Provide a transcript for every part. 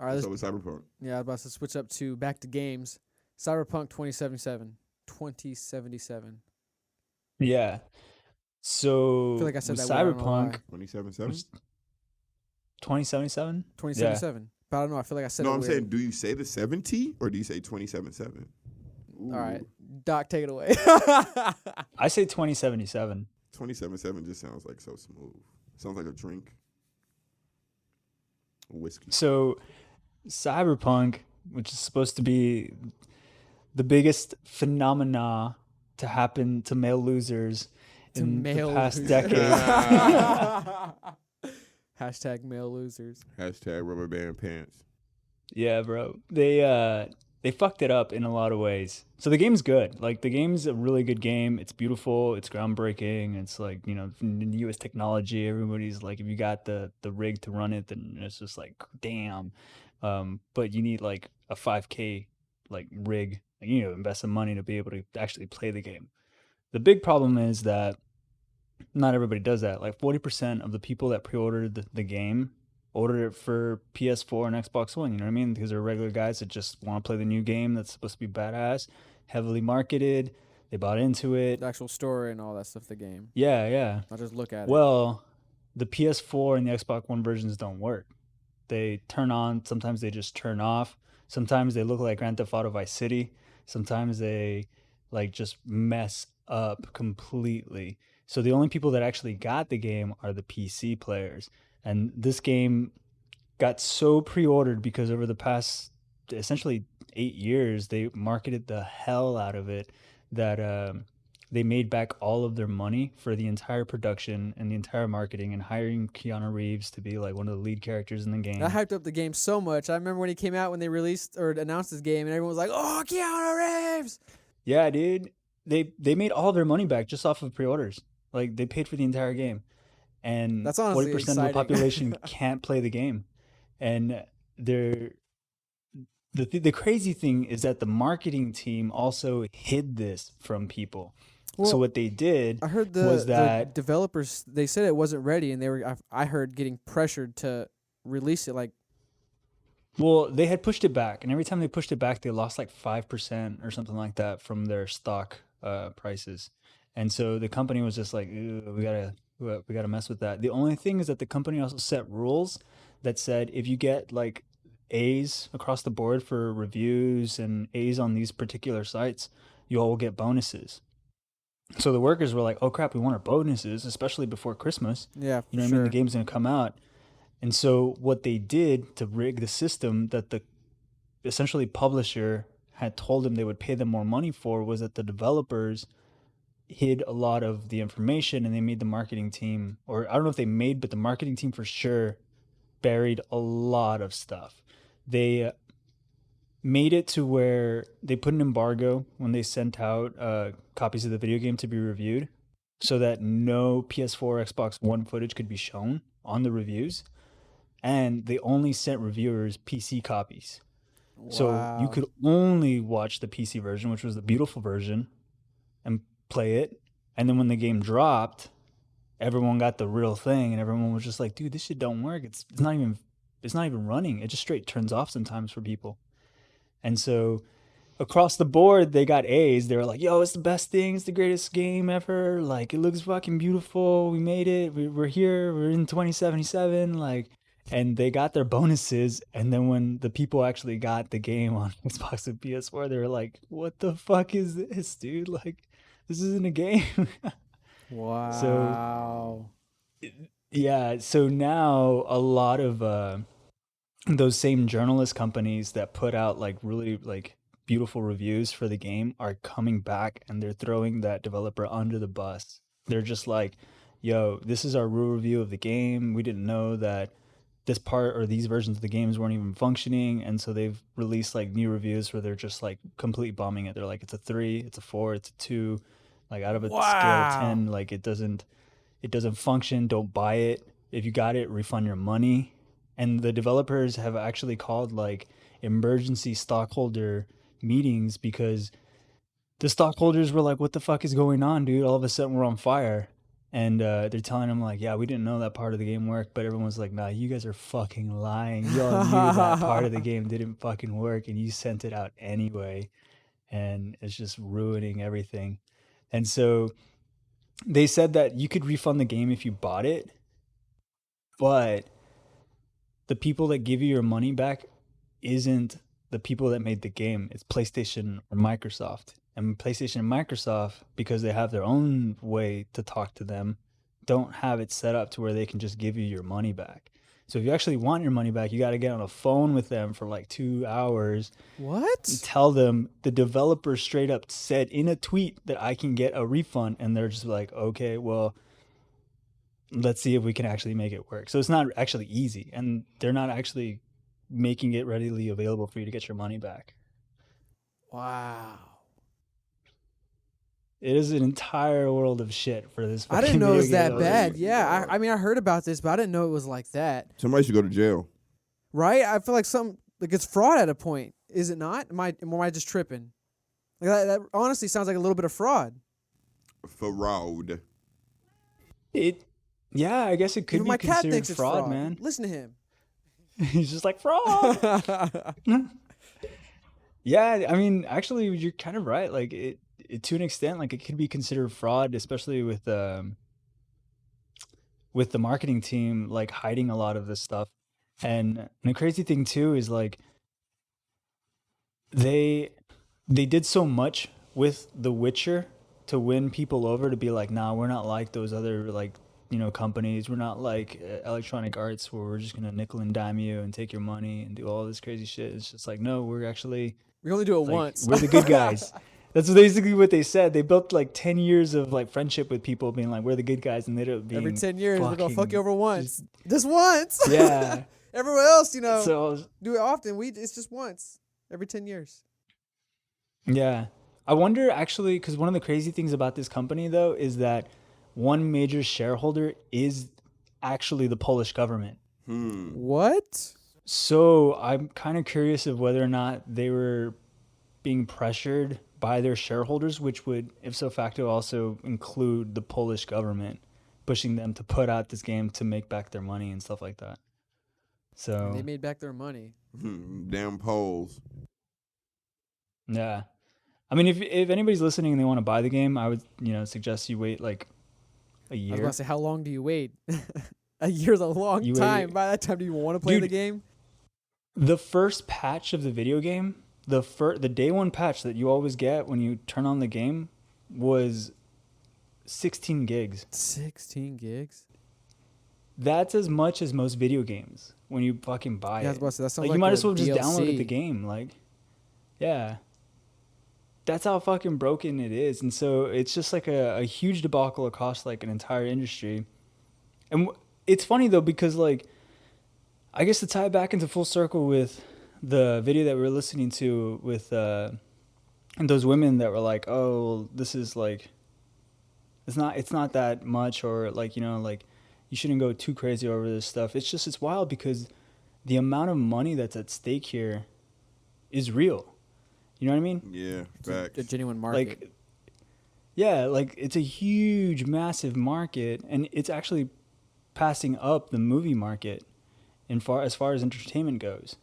All right, What's up with Cyberpunk? yeah, I was about to switch up to back to games. Cyberpunk 2077. 2077. Yeah. I feel So like I said with that weird. I don't know why. Cyberpunk, 2077? 2077. Yeah. 2077. But I don't know. I feel like I said No, it I'm weird. saying, do you say the 70 or do you say 2077? All right, Doc, take it away. I say 2077. 2077 just sounds like so smooth. Sounds like a drink. Whiskey. So Cyberpunk, which is supposed to be the biggest phenomena to happen to male losers To in male the past losers. decade. Hashtag male losers. Hashtag rubber band pants. Yeah, bro. They fucked it up in a lot of ways. So the game's good. Like the game's a really good game. It's beautiful. It's groundbreaking. It's like, you know, the newest technology. Everybody's like, if you got the rig to run it, then it's just like, damn. But you need like a 5K like rig. Like, you know, invest some money to be able to actually play the game. The big problem is that not everybody does that. Like 40% of the people that pre-ordered the game ordered it for PS4 and Xbox One. You know what I mean? Because they're regular guys that just want to play the new game that's supposed to be badass, heavily marketed. They bought into it. The actual story and all that stuff. The game. Yeah, yeah. I'll just look at it. Well, the PS4 and the Xbox One versions don't work. They turn on. Sometimes they just turn off. Sometimes they look like Grand Theft Auto Vice City. Sometimes they like just mess up completely. So the only people that actually got the game are the PC players. And this game got so pre-ordered because over the past essentially 8 years, they marketed the hell out of it that they made back all of their money for the entire production and the entire marketing and hiring Keanu Reeves to be like one of the lead characters in the game. That hyped up the game so much. I remember when he came out when they released or announced this game, and everyone was like, "Oh, Keanu Reeves!" Yeah, dude. They made all their money back just off of pre-orders. Like they paid for the entire game. And That's honestly 40% of the exciting. population can't play the game. And they're the crazy thing is that the marketing team also hid this from people. Well, so what they did I heard was the that developers, they said it wasn't ready, and they were. I heard getting pressured to release it. Like, well, they had pushed it back, and every time they pushed it back, they lost like 5% or something like that from their stock prices. And so the company was just like, "Ew, we gotta mess with that." The only thing is that the company also set rules that said if you get like A's across the board for reviews and A's on these particular sites, you all will get bonuses. So the workers were like, "Oh crap, we want our bonuses, especially before Christmas." yeah, You know what I sure. mean? The game's gonna come out. And so what they did to rig the system that the essentially publisher had told them they would pay them more money for was that the developers hid a lot of the information and they made the marketing team, or I don't know if they made, but the marketing team for sure buried a lot of stuff. They made it to where they put an embargo when they sent out copies of the video game to be reviewed so that no PS4 Xbox One footage could be shown on the reviews, and they only sent reviewers PC copies. So you Wow. could only watch the PC version, which was the beautiful version, and play it. And then when the game dropped, everyone got the real thing, and everyone was just like, "Dude, this shit don't work. It's not even running. It just straight turns off sometimes for people." And so across the board, they got A's. They were like, "Yo, it's the best thing. It's the greatest game ever. Like, it looks fucking beautiful. We made it. We're here. We're in 2077." Like, and they got their bonuses. And then when the people actually got the game on Xbox and PS4, they were like, "What the fuck is this, dude? Like, this isn't a game." Wow. Yeah. So now a lot of those same journalist companies that put out like really like beautiful reviews for the game are coming back and they're throwing that developer under the bus. They're just like, "Yo, this is our real review of the game. We didn't know that this part or these versions of the games weren't even functioning." And so they've released like new reviews where they're just like complete bombing it. They're like, "It's a 3, it's a 4, it's a 2, like out of a scale of 10, like it doesn't function. Don't buy it. If you got it, refund your money." And the developers have actually called like emergency stockholder meetings because the stockholders were like, "What the fuck is going on, dude? All of a sudden we're on fire." And they're telling him like, yeah, we didn't know that part of the game worked, but everyone was like, nah, you guys are fucking lying. Y'all knew that part of the game didn't fucking work, and you sent it out anyway, and it's just ruining everything. And so they said that you could refund the game if you bought it, but the people that give you your money back isn't the people that made the game. It's PlayStation or Microsoft. And PlayStation and Microsoft, because they have their own way to talk to them, don't have it set up to where they can just give you your money back. So if you actually want your money back, you got to get on a phone with them for like 2 hours. What? And tell them the developer straight up said in a tweet that I can get a refund. And they're just like, okay, well, let's see if we can actually make it work. So it's not actually easy. And they're not actually making it readily available for you to get your money back. Wow. It is an entire world of shit for this. I didn't know it was video that game. bad. Yeah, I mean, I heard about this, but I didn't know it was like that. Somebody should go to jail. Right? I feel like it's fraud at a point. Is it not? Am I just tripping? Like that honestly sounds like a little bit of fraud. Fraud. Yeah, I guess it could Even be my cat considered thinks it's fraud, man. Listen to him. He's just like fraud. Yeah, I mean, actually, you're kind of right. Like it to an extent, like it could be considered fraud, especially with the marketing team like hiding a lot of this stuff. And the crazy thing too is like they did so much with The Witcher to win people over to be like, nah, we're not like those other like, you know, companies. We're not like Electronic Arts where we're just gonna nickel and dime you and take your money and do all this crazy shit. It's just like, no, we're actually We only do it like, once. we're the good guys. That's basically what they said. They built like 10 years of like friendship with people being like, we're the good guys, and they ended up being Every 10 years, we're gonna fuck you over once. just- Just once. yeah. Everyone else, you know, So do it often. It's just once every 10 years. yeah, I wonder actually, because one of the crazy things about this company though is that one major shareholder is actually the Polish government. What? So I'm kind of curious of whether or not they were being pressured by their shareholders, which would, if so facto, also include the Polish government pushing them to put out this game to make back their money and stuff like that. So They made back their money. Damn Poles. yeah, I mean, if anybody's listening and they want to buy the game, I would suggest you wait like a I was year. about to say, how long do you wait? A year's a long You time. wait- By that time, do you want to play Dude, the game? The first patch of the video game, the day one patch that you always get when you turn on the game was 16 gigs. 16 gigs? That's as much as most video games when you fucking buy Yeah, I was it. about to say, that sounds Like like you might a as well just download DLC. the game. Like, yeah. That's how fucking broken it is. And so it's just like a huge debacle across like an entire industry. And it's funny though, because like, I guess to tie it back into full circle with the video that we were listening to with and those women that were like, oh, this is like, it's not that much, or like, like you shouldn't go too crazy over this stuff. It's wild because the amount of money that's at stake here is real. You know what I mean? Yeah, It's a facts. genuine market. Like, yeah, like it's a huge, massive market, and it's actually passing up the movie market as far as entertainment goes.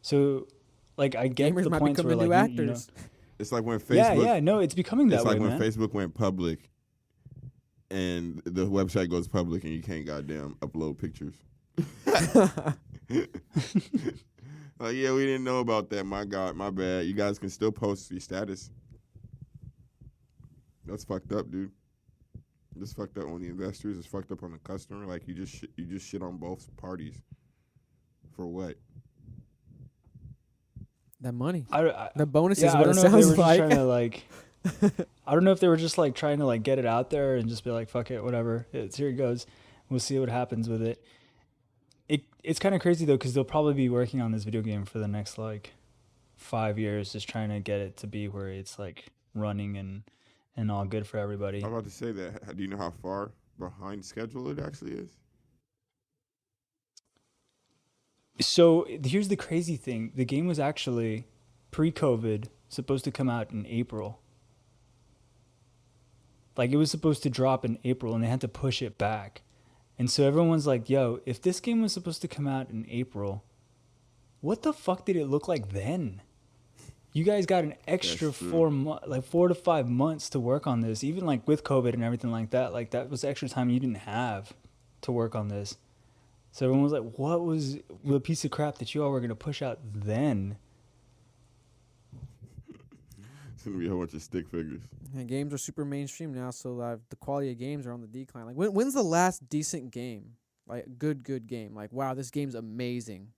So, like, I get Gamers the might points become where the new like actors. It's like when Facebook. yeah, no, it's becoming that It's way, like when man. Facebook went public, and the website goes public, and you can't goddamn upload pictures. Like, yeah, we didn't know about that. My God, my bad. You guys can still post your status. That's fucked up, dude. It's fucked up on the investors. It's fucked up on the customer. Like you just shit on both parties. For what? That money. I The bonus is I what don't it know if they sounds were just like. trying to like. I don't know if they were just like trying to like get it out there and just be like, fuck it, whatever. Here it goes. We'll see what happens with it. It's kind of crazy though, because they'll probably be working on this video game for the next like 5 years, just trying to get it to be where it's like running and all good for everybody. I'm about to say that. Do you know how far behind schedule it actually is? So here's the crazy thing: the game was actually pre-COVID supposed to come out in April. Like, it was supposed to drop in April, and they had to push it back. And so everyone's like, yo, if this game was supposed to come out in April, what the fuck did it look like then? You guys got an extra 4 to 5 months to work on this, even like with COVID and everything like that. Like, that was extra time you didn't have to work on this. So everyone was like, what was the piece of crap that you all were going to push out then? It's gonna be a whole bunch of stick figures. And games are super mainstream now, so the quality of games are on the decline. Like, when's the last decent game? Like, good game. Like, wow, this game's amazing.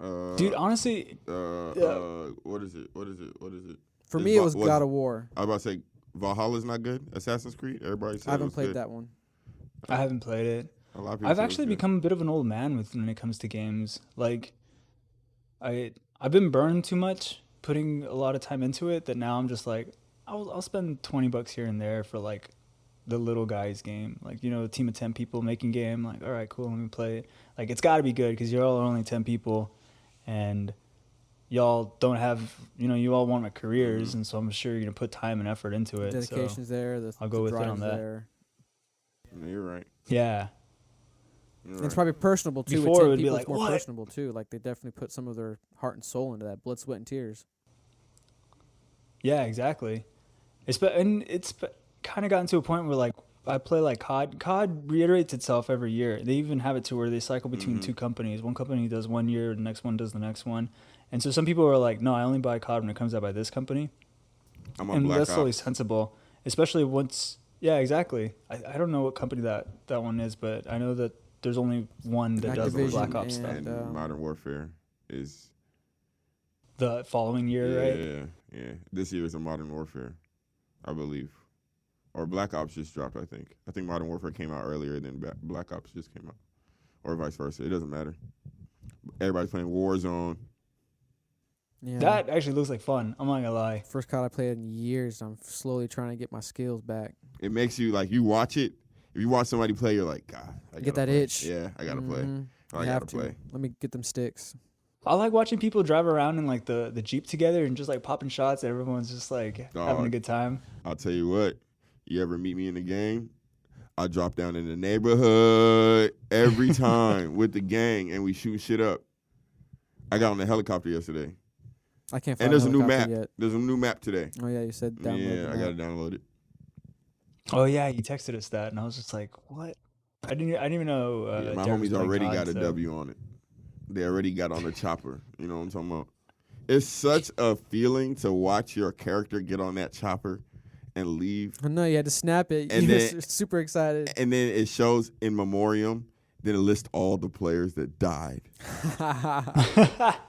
Dude, honestly, what is it? For me, it was God of War. I was about to say Valhalla's not good. Assassin's Creed. Everybody said I haven't it was played good. that one. I haven't played it. A lot of people I've said it was actually good. become a bit of an old man when it comes to games. Like, I've been burned too much, putting a lot of time into it, that now I'm just like, I'll spend $20 here and there for like the little guys game. Like, you know, a team of 10 people making game. Like, all right, cool, let me play it. Like, it's got to be good because you're all only 10 people, and y'all don't have, you know, you all want careers, and so I'm sure you're gonna put time and effort into it. Dedication's there. I'll go with it on that. There. Yeah, you're right. Yeah. You're And right. it's probably personable too. Before with 10 it would be people, like, it's more what? personable too. Like, they definitely put some of their heart and soul into that, blood, sweat, and tears. Yeah, exactly. It's kind of gotten to a point where, like, I play like COD. COD reiterates itself every year. They even have it to where they cycle between two companies. One company does 1 year, the next one does the next one. And so some people are like, no, I only buy COD when it comes out by this company. I'm on And Black that's Ops. totally sensible, especially once. Yeah, exactly. I don't know what company that one is, but I know that there's only one that does the Activision Black Ops and, stuff. And Modern Warfare is The following year, right? Yeah. This year is a Modern Warfare, I believe, or Black Ops just dropped. I think Modern Warfare came out earlier than Black Ops just came out, or vice versa. It doesn't matter. Everybody's playing Warzone. Yeah. That actually looks like fun. I'm not gonna lie. First COD I played in years. I'm slowly trying to get my skills back. It makes you like, you watch it. If you watch somebody play, you're like, God, I Get gotta that play. itch. Yeah, I gotta play. Mhm. I You gotta have to. play. Let me get them sticks. I like watching people drive around in like the Jeep together and just like popping shots. Everyone's just like having a Dog. good time. I'll tell you what. You ever meet me in the game? I drop down in the neighborhood every time with the gang, and we shoot shit up. I got on the helicopter yesterday. I can't find And there's a new helicopter map. yet. There's a new map today. Oh yeah, you said download. Yeah, the I map. gotta download it. Oh yeah, you texted us that, and I was just like, what? I didn't even know. Yeah, my Derek was homies playing already COD, got a so- W on it. They already got on the chopper. You know what I'm talking about? It's such a feeling to watch your character get on that chopper and leave. I know you had to snap it. And You then- were super excited. And then it shows in memoriam. Then it lists all the players that died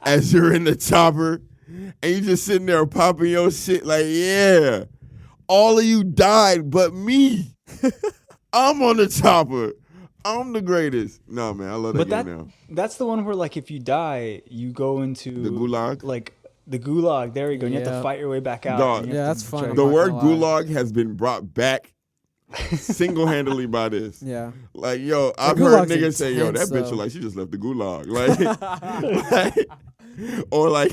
as you're in the chopper. And you just sitting there popping your shit like, yeah, all of you died but me. I'm on the chopper. I'm the greatest. No, man, I love that But game now. that's the one where like if you die, you go into The gulag? Like the gulag. There you go. And you have Yeah. to fight your way back out. Dog. and you Yeah, have to that's fun. try I'm to- The not word gonna lie. gulag has been brought back single-handedly by this. Yeah. Like, yo, I've gulag's heard niggas say, yo, that intense, bitch though. look like she just left the gulag. Like, or like,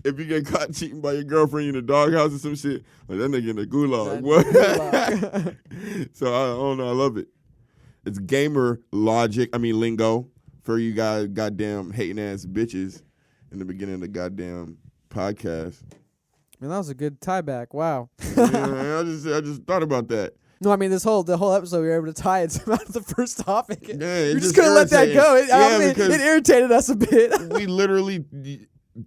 if you get caught cheating by your girlfriend in the doghouse or some shit, like that nigga in the gulag. That What? gulag. So I don't know. I love it. It's gamer lingo for you guys, goddamn hating ass bitches in the beginning of the goddamn podcast. Man, that was a good tie back. Wow. Yeah, I just thought about that. No, I mean the whole episode we were able to tie it to the first topic. Yeah, We it just couldn't let that irritated. go. Yeah, because It irritated us a bit. we literally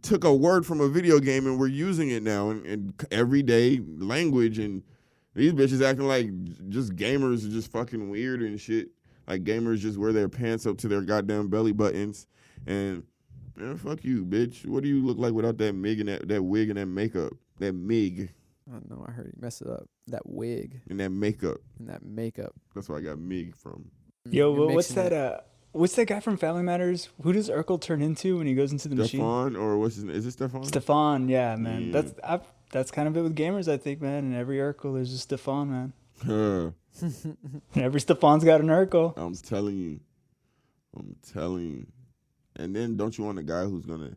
took a word from a video game and we're using it now in everyday language, and these bitches acting like just gamers are just fucking weird and shit. Like gamers just wear their pants up to their goddamn belly buttons, and man, fuck you, bitch. What do you look like without that wig and that wig and that makeup? That mig I don't know. I heard you mess it up. That wig and that makeup. and that makeup. That's where I got mig from. Yo, You're what's mixing it. that? What's that guy from Family Matters? Who does Urkel turn into when he goes into the machine? Stefan, or what's his name? Is it Stefan? Stefan, yeah, man. Yeah. That's kind of it with gamers, I think, man. In every Urkel, there's a Stefan, man. Huh. And every Stefan's got an Urkel. I'm telling you. And then don't you want a guy who's gonna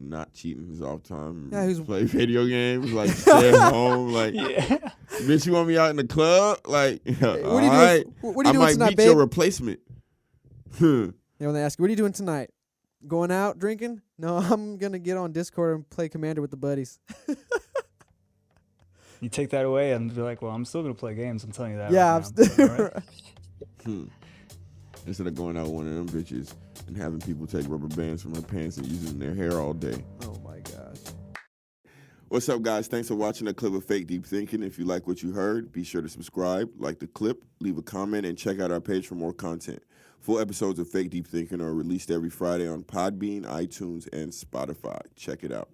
not cheating his off time. Yeah, who's play video games, like stay at home, like Yeah. bitch, you want me out in the club? Like, Hey, all what are you right, doing? What are I you doing might tonight, meet babe? your replacement. Yeah, when they ask you, what are you doing tonight? Going out drinking? No, I'm gonna get on Discord and play Commander with the buddies. You take that away and be like, well, I'm still gonna play games. I'm telling you that. Yeah, right I'm now. still. All right? Instead of going out with one of them bitches and having people take rubber bands from their pants and using their hair all day. Oh my gosh. What's up, guys? Thanks for watching a clip of Fake Deep Thinking. If you like what you heard, be sure to subscribe, like the clip, leave a comment, and check out our page for more content. Full episodes of Fake Deep Thinking are released every Friday on Podbean, iTunes, and Spotify. Check it out.